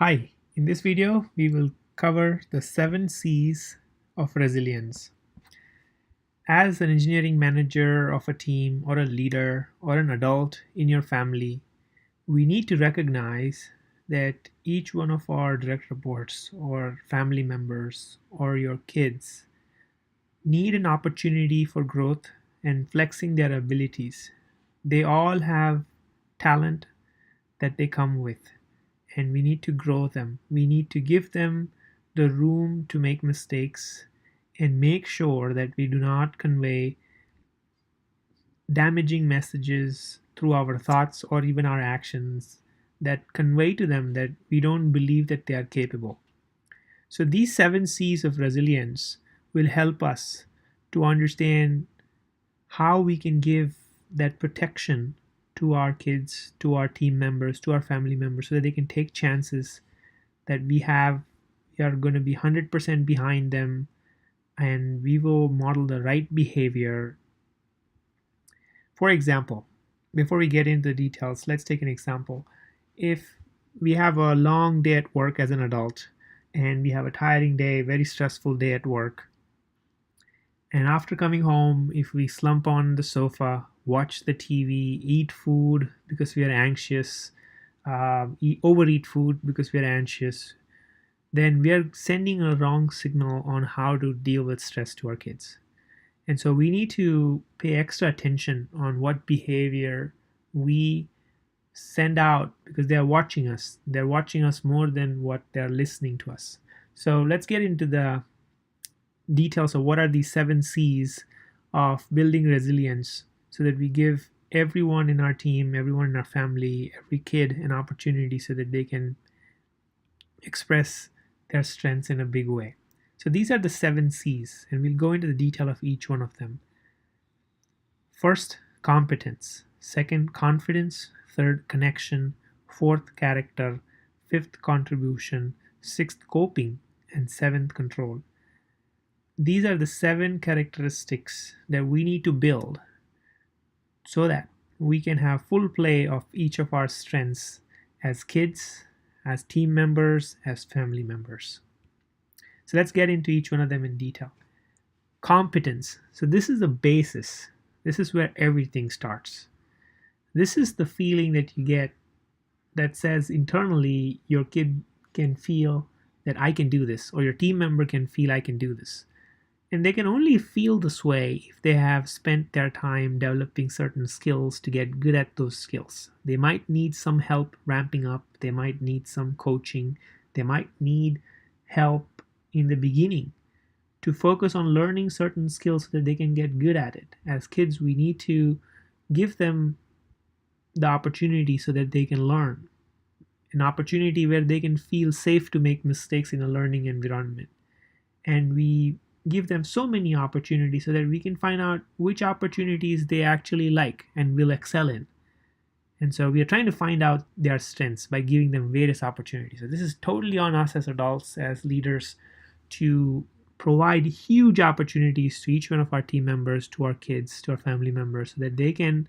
Hi, in this video, we will cover the 7 C's of resilience. As an engineering manager of a team or a leader or an adult in your family, we need to recognize that each one of our direct reports or family members or your kids need an opportunity for growth and flexing their abilities. They all have talent that they come with, and we need to grow them. We need to give them the room to make mistakes and make sure that we do not convey damaging messages through our thoughts or even our actions that convey to them that we don't believe that they are capable. So, these 7 C's of resilience will help us to understand how we can give that protection to our kids, to our team members, to our family members, so that they can take chances that we are going to be 100% behind them, and we will model the right behavior. For example, before we get into the details, let's take an example. If we have a long day at work as an adult, and we have a tiring day, very stressful day at work, and after coming home, if we slump on the sofa, watch the TV, eat food because we are anxious, overeat food because we are anxious, then we are sending a wrong signal on how to deal with stress to our kids. And so we need to pay extra attention on what behavior we send out because they are watching us. They're watching us more than what they're listening to us. So let's get into the details of what are these 7 C's of building resilience so that we give everyone in our team, everyone in our family, every kid an opportunity so that they can express their strengths in a big way. So these are the 7 C's, and we'll go into the detail of each one of them. First, competence. Second, confidence. Third, connection. Fourth, character. Fifth, contribution. Sixth, coping. And seventh, control. These are the 7 characteristics that we need to build so that we can have full play of each of our strengths as kids, as team members, as family members. So let's get into each one of them in detail. Competence. So this is the basis. This is where everything starts. This is the feeling that you get that says internally your kid can feel that I can do this, or your team member can feel I can do this. And they can only feel this way if they have spent their time developing certain skills to get good at those skills. They might need some help ramping up, they might need some coaching, they might need help in the beginning to focus on learning certain skills so that they can get good at it. As kids, we need to give them the opportunity so that they can learn, an opportunity where they can feel safe to make mistakes in a learning environment. And we give them so many opportunities so that we can find out which opportunities they actually like and will excel in. And so we are trying to find out their strengths by giving them various opportunities. So this is totally on us as adults, as leaders, to provide huge opportunities to each one of our team members, to our kids, to our family members, so that they can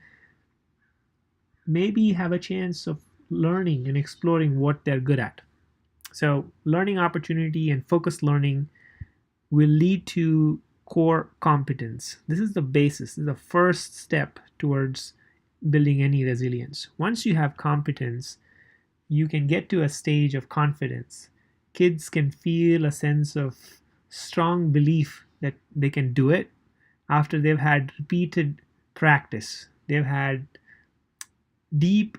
maybe have a chance of learning and exploring what they're good at. So learning opportunity and focused learning will lead to core competence. This is the basis, this is the first step towards building any resilience. Once you have competence, you can get to a stage of confidence. Kids can feel a sense of strong belief that they can do it after they've had repeated practice. They've had deep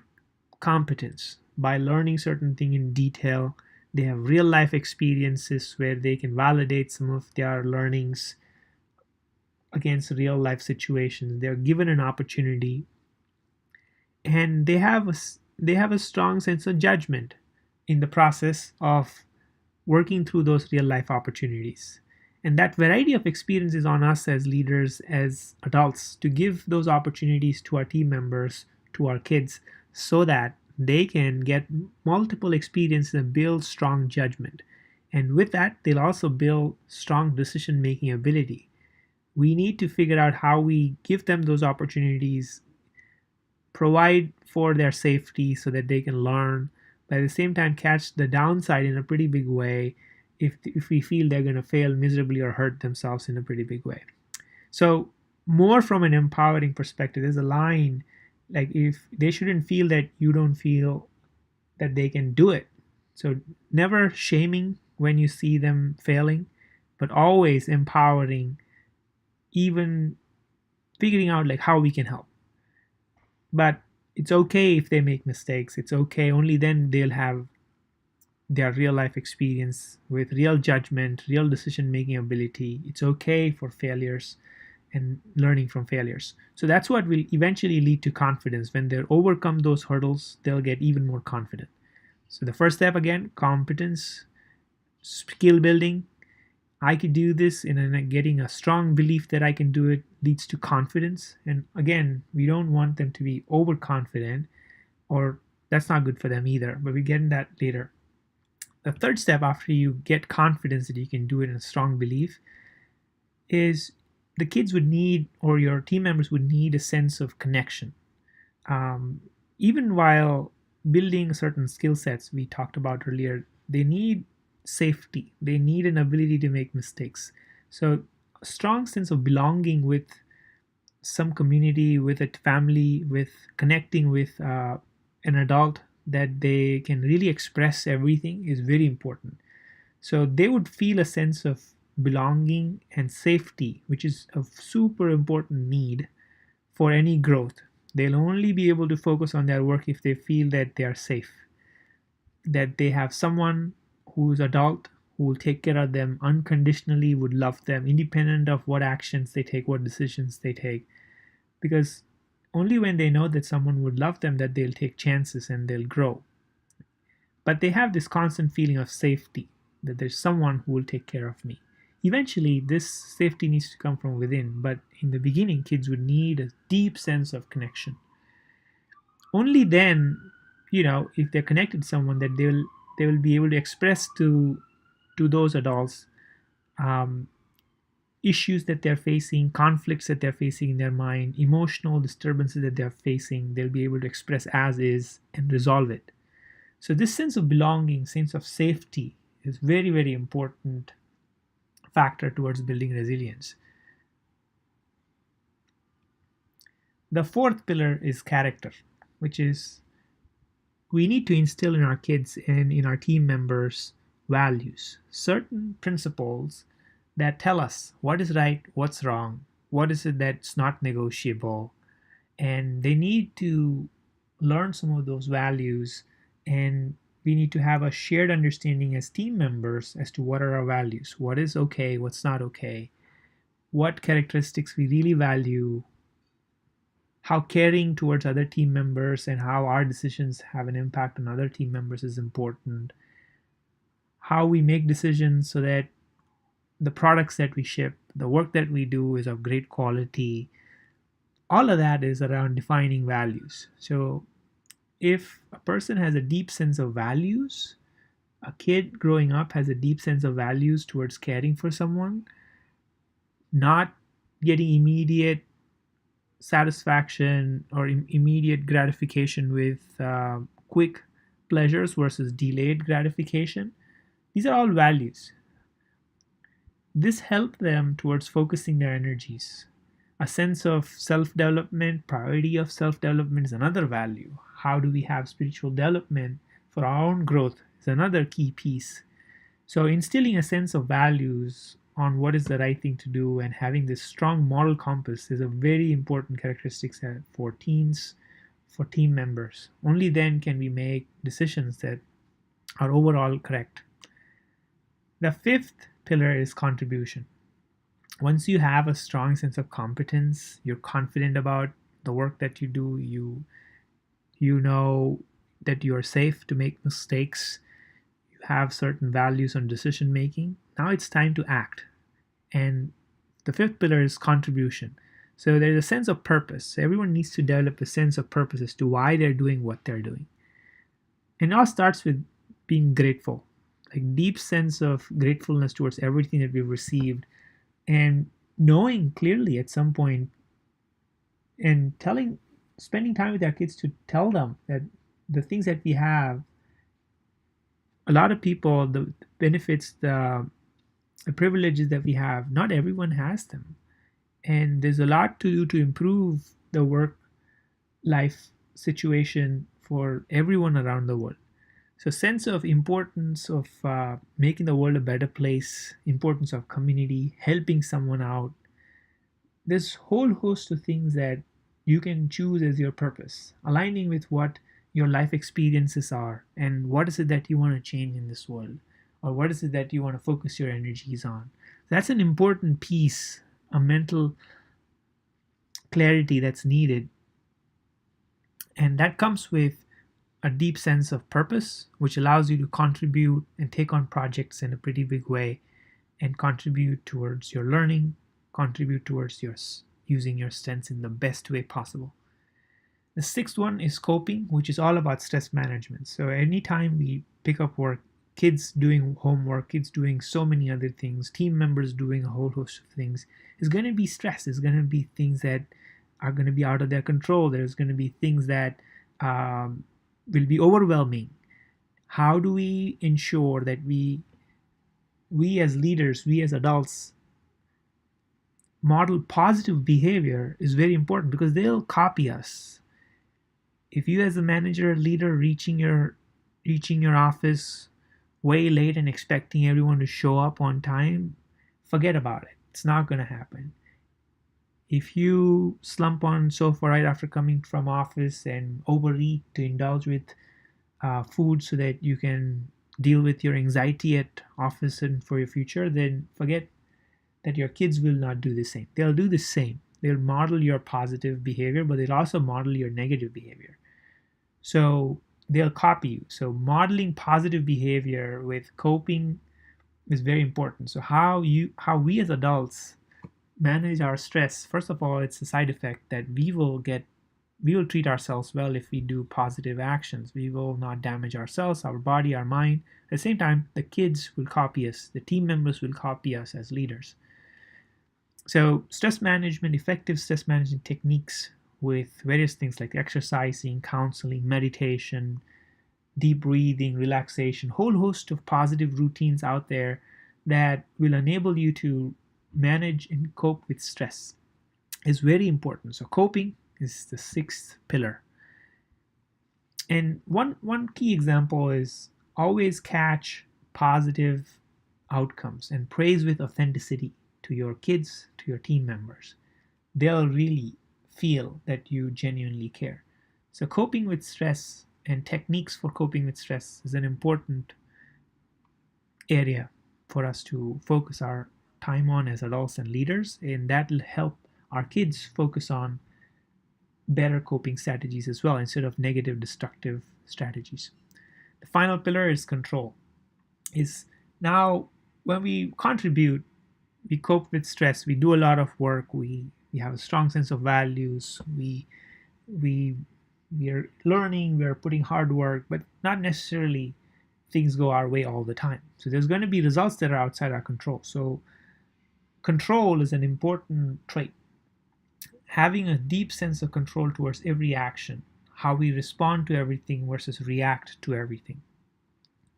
competence by learning certain thing in detail. They have real life experiences where they can validate some of their learnings against real life situations. They're given an opportunity, and they have a strong sense of judgment in the process of working through those real life opportunities. And that variety of experience is on us as leaders, as adults, to give those opportunities to our team members, to our kids, so that they can get multiple experiences and build strong judgment. And with that, they'll also build strong decision making ability. We need to figure out how we give them those opportunities, provide for their safety so that they can learn, but at the same time catch the downside in a pretty big way if we feel they're going to fail miserably or hurt themselves in a pretty big way. So more from an empowering perspective, there's a line like if they shouldn't feel that you don't feel that they can do it. So never shaming when you see them failing, but always empowering, even figuring out like how we can help. But it's okay if they make mistakes. It's okay. Only then they'll have their real life experience with real judgment, real decision making ability. It's okay for failures and learning from failures. So that's what will eventually lead to confidence. When they overcome those hurdles, they'll get even more confident. So the first step again, competence, skill building. I could do this, and getting a strong belief that I can do it leads to confidence. And again, we don't want them to be overconfident, or that's not good for them either, but we get in that later. The third step after you get confidence that you can do it and a strong belief is the kids would need, or your team members would need, a sense of connection. Even while building certain skill sets we talked about earlier, they need safety. They need an ability to make mistakes. So a strong sense of belonging with some community, with a family, with connecting with an adult that they can really express everything is very important. So they would feel a sense of belonging and safety, which is a super important need for any growth. They'll only be able to focus on their work if they feel that they are safe, that they have someone who's adult who will take care of them unconditionally, would love them independent of what actions they take, what decisions they take. Because only when they know that someone would love them that they'll take chances and they'll grow. But they have this constant feeling of safety, that there's someone who will take care of me. Eventually, this safety needs to come from within, but in the beginning, kids would need a deep sense of connection. Only then, if they're connected to someone, that they will be able to express to those adults issues that they're facing, conflicts that they're facing in their mind, emotional disturbances that they're facing. They'll be able to express as is and resolve it. So this sense of belonging, sense of safety is very, very important factor towards building resilience. The fourth pillar is character, which is we need to instill in our kids and in our team members values, certain principles that tell us what is right, what's wrong, what is it that's not negotiable. And they need to learn some of those values, and we need to have a shared understanding as team members as to what are our values, what is okay, what's not okay, what characteristics we really value, how caring towards other team members and how our decisions have an impact on other team members is important, how we make decisions so that the products that we ship, the work that we do is of great quality. All of that is around defining values. So if a person has a deep sense of values, a kid growing up has a deep sense of values towards caring for someone, not getting immediate satisfaction or immediate gratification with quick pleasures versus delayed gratification. These are all values. This helps them towards focusing their energies. A sense of self-development, priority of self-development is another value. How do we have spiritual development for our own growth is another key piece. So instilling a sense of values on what is the right thing to do and having this strong moral compass is a very important characteristic for teens, for team members. Only then can we make decisions that are overall correct. The fifth pillar is contribution. Once you have a strong sense of competence, you're confident about the work that you do, you know that you are safe to make mistakes, you have certain values on decision making. Now it's time to act. And the fifth pillar is contribution. So there's a sense of purpose. Everyone needs to develop a sense of purpose as to why they're doing what they're doing. And it all starts with being grateful, like deep sense of gratefulness towards everything that we've received, and knowing clearly at some point and spending time with our kids to tell them that the things that we have a lot of people, the benefits, the privileges that we have, not everyone has them. And there's a lot to do to improve the work life situation for everyone around the world. So sense of importance of making the world a better place, importance of community, helping someone out. There's whole host of things that you can choose as your purpose, aligning with what your life experiences are and what is it that you want to change in this world, or what is it that you want to focus your energies on. That's an important piece, a mental clarity that's needed, and that comes with a deep sense of purpose, which allows you to contribute and take on projects in a pretty big way and contribute towards your learning, contribute towards your using your strengths in the best way possible. The sixth one is coping, which is all about stress management. So anytime we pick up work, kids doing homework, kids doing so many other things, team members doing a whole host of things, is going to be stress. It's going to be things that are going to be out of their control. There's going to be things that will be overwhelming. How do we ensure that we as leaders, we as adults, model positive behavior is very important because they'll copy us. If you as a manager or leader reaching your office way late and expecting everyone to show up on time, forget about it. It's not going to happen. If you slump on sofa right after coming from office and overeat to indulge with food so that you can deal with your anxiety at office and for your future, then forget that your kids will not do the same. They'll do the same. They'll model your positive behavior, but they'll also model your negative behavior. So they'll copy you. So modeling positive behavior with coping is very important. So how we as adults manage our stress, first of all, it's a side effect that we will treat ourselves well if we do positive actions. We will not damage ourselves, our body, our mind. At the same time, the kids will copy us. The team members will copy us as leaders. So stress management, effective stress management techniques with various things like exercising, counseling, meditation, deep breathing, relaxation, whole host of positive routines out there that will enable you to manage and cope with stress is very important. So coping is the sixth pillar. And one key example is always catch positive outcomes and praise with authenticity to your kids, to your team members. They'll really feel that you genuinely care. So coping with stress and techniques for coping with stress is an important area for us to focus our time on as adults and leaders, and that will help our kids focus on better coping strategies as well instead of negative, destructive strategies. The final pillar is control. Is now when we contribute, we cope with stress, we do a lot of work, we have a strong sense of values, we are learning, we are putting hard work, but not necessarily things go our way all the time. So there's going to be results that are outside our control. So control is an important trait. Having a deep sense of control towards every action, how we respond to everything versus react to everything.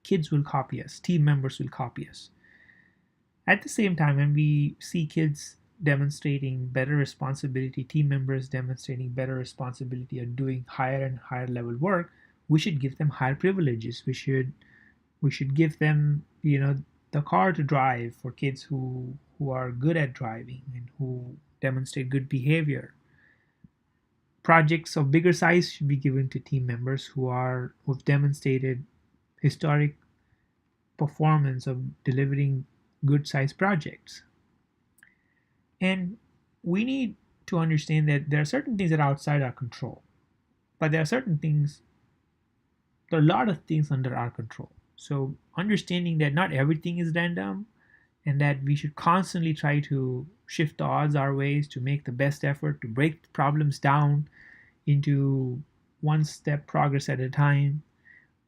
Kids will copy us, team members will copy us. At the same time, when we see kids demonstrating better responsibility, team members demonstrating better responsibility and doing higher and higher level work, we should give them higher privileges. We should give them, the car to drive for kids who are good at driving and who demonstrate good behavior. Projects of bigger size should be given to team members who've demonstrated historic performance of delivering good sized projects. And we need to understand that there are certain things that are outside our control, but there are a lot of things under our control. So understanding that not everything is random and that we should constantly try to shift the odds our ways to make the best effort to break problems down into one step progress at a time.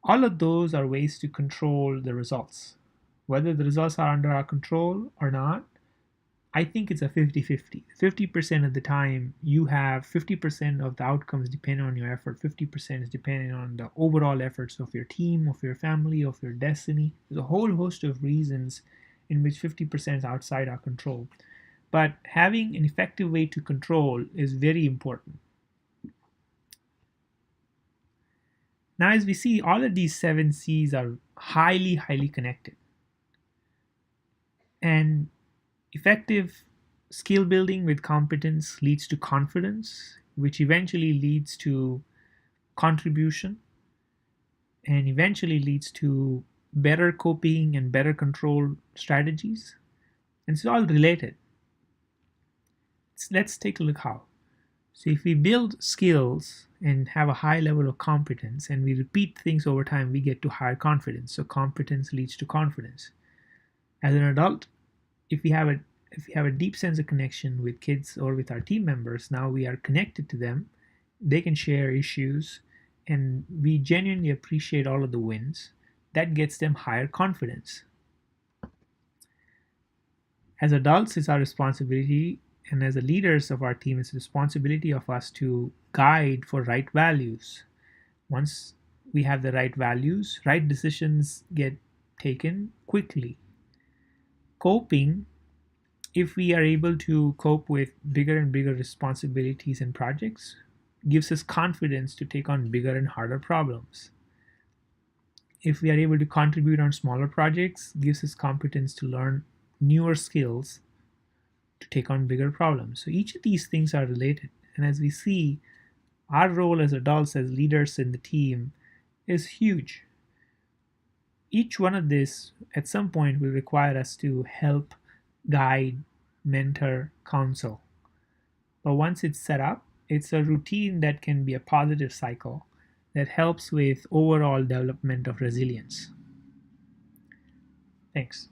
All of those are ways to control the results. Whether the results are under our control or not, I think it's a 50-50. 50% of the time, you have 50% of the outcomes depend on your effort. 50% is dependent on the overall efforts of your team, of your family, of your destiny. There's a whole host of reasons in which 50% is outside our control. But having an effective way to control is very important. Now, as we see, all of these 7C's are highly, highly connected. And effective skill building with competence leads to confidence, which eventually leads to contribution and eventually leads to better coping and better control strategies. And it's all related. Let's take a look how. So, if we build skills and have a high level of competence and we repeat things over time, we get to higher confidence. So, competence leads to confidence. As an adult, if we have a deep sense of connection with kids or with our team members, now we are connected to them. They can share issues, and we genuinely appreciate all of the wins. That gets them higher confidence. As adults, it's our responsibility, and as the leaders of our team, it's the responsibility of us to guide for right values. Once we have the right values, right decisions get taken quickly. Coping, if we are able to cope with bigger and bigger responsibilities and projects, gives us confidence to take on bigger and harder problems. If we are able to contribute on smaller projects, gives us competence to learn newer skills to take on bigger problems. So each of these things are related. And as we see, our role as adults, as leaders in the team, is huge. Each one of this at some point will require us to help, guide, mentor, counsel. But once it's set up, it's a routine that can be a positive cycle that helps with overall development of resilience. Thanks.